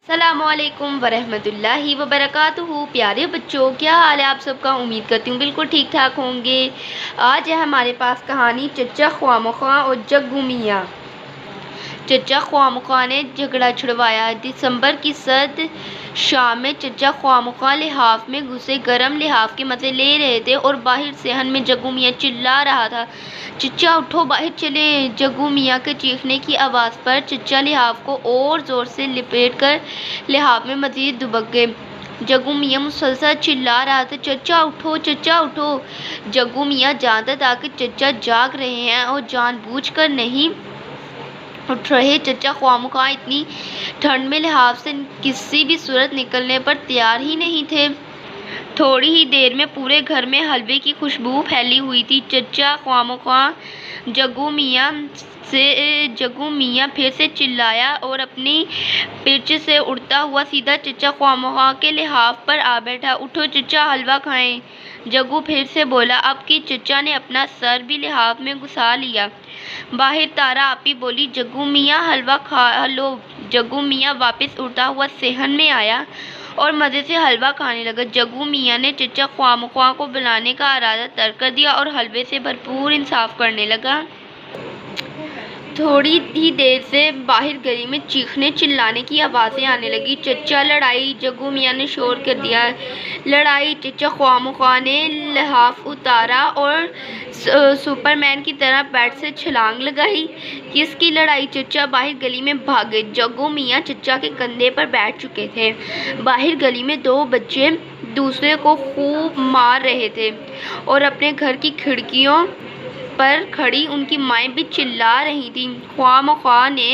السلام علیکم ورحمۃ اللہ وبرکاتہ۔ پیارے بچوں، کیا حال ہے آپ سب کا؟ امید کرتی ہوں بالکل ٹھیک ٹھاک ہوں گے۔ آج ہے ہمارے پاس کہانی چچا خواہ مخواہ اور جگو میاں۔ چچا خواہ مخواہ نے جھگڑا چھڑوایا۔ دسمبر کی سرد شام میں چچا خواہ مخواہ لحاف میں گھسے گرم لحاف کے مزے لے رہے تھے اور باہر صحن میں جگو میاں چلا رہا تھا، چچا اٹھو، باہر چلیں۔ جگو میاں کے چیخنے کی آواز پر چچا لحاف کو اور زور سے لپیٹ کر لحاف میں مزید دبک گئے۔ جگو میاں مسلسل چلا رہا تھا، چچا اٹھو، چچا اٹھو۔ جگو میاں جانتا تھا کہ چچا جاگ رہے ہیں اور جان بوجھ کر نہیں اٹھ رہے۔ چچا خواہ مخواہ اتنی ٹھنڈ میں لحاف سے کسی بھی صورت نکلنے پر تیار ہی نہیں تھے۔ تھوڑی ہی دیر میں پورے گھر میں حلوے کی خوشبو پھیلی ہوئی تھی۔ چچا خواہ مخواہ جگو میاں پھر سے چلایا اور اپنی پرچ سے اڑتا ہوا سیدھا چچا خواہ مخواہ کے لحاف پر آ بیٹھا۔ اٹھو چچا، حلوہ کھائیں۔ جگو پھر سے بولا۔ اب کی چچا نے اپنا سر بھی لحاف میں گھسا لیا۔ باہر تارا آپی بولی، جگو میاں حلوہ کھا لو۔ جگو میاں واپس اڑتا ہوا صحن میں آیا اور مزے سے حلوہ کھانے لگا۔ جگو میاں نے چچا خواہ مخواہ کو بلانے کا ارادہ ترک کر دیا اور حلوے سے بھرپور انصاف کرنے لگا۔ تھوڑی ہی دیر سے باہر گلی میں چیخنے چلانے کی آوازیں آنے لگیں۔ چچا، لڑائی! جگو میاں نے شور کر دیا۔ لڑائی! چچا خواہ مخواہ نے لحاف اتارا اور سپرمین کی طرح بیڈ سے چھلانگ لگائی۔ کس کی لڑائی؟ چچا باہر گلی میں بھاگے۔ جگو میاں چچا کے کندھے پر بیٹھ چکے تھے۔ باہر گلی میں دو بچے دوسرے کو خوب مار رہے تھے اور اپنے گھر کی کھڑکیوں پر کھڑی ان کی مائیں بھی چلا رہی تھیں۔ خواہ مخواہ نے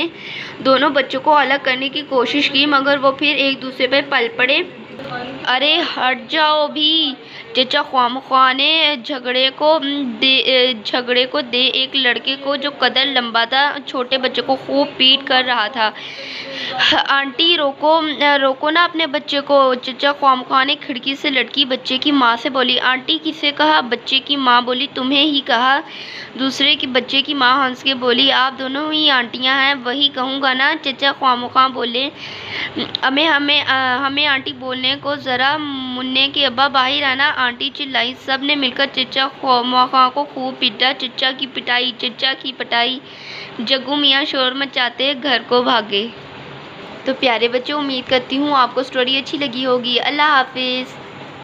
دونوں بچوں کو الگ کرنے کی کوشش کی مگر وہ پھر ایک دوسرے پر پل پڑے۔ ارے ہٹ جاؤ بھی! چچا خواہ مخواہ نے جھگڑے کو دے ایک لڑکے کو جو قدر لمبا تھا چھوٹے بچے کو خوب پیٹ کر رہا تھا۔ آنٹی روکو نا اپنے بچے کو! چچا خواہ مخواہ نے کھڑکی سے لٹکی بچے کی ماں سے بولی۔ آنٹی کسے کہا؟ بچے کی ماں بولی۔ تمہیں ہی کہا۔ دوسرے بچے کی ماں ہنس کے بولی۔ آپ دونوں ہی آنٹیاں ہیں، وہی کہوں گا نا! چچا خواہ مخواہ بولے۔ ہمیں آنٹی بولنے کو ذرا منّے کے ابا باہر آنا! آنٹی چلائی۔ سب نے مل کر چچا خواہ مخواہ کو خوب پیٹا۔ چچا کی پٹائی! چچا کی پٹائی! جگو میاں شور مچاتے گھر کو بھاگے۔ تو پیارے بچوں، امید کرتی ہوں آپ کو سٹوری اچھی لگی ہوگی۔ اللہ حافظ۔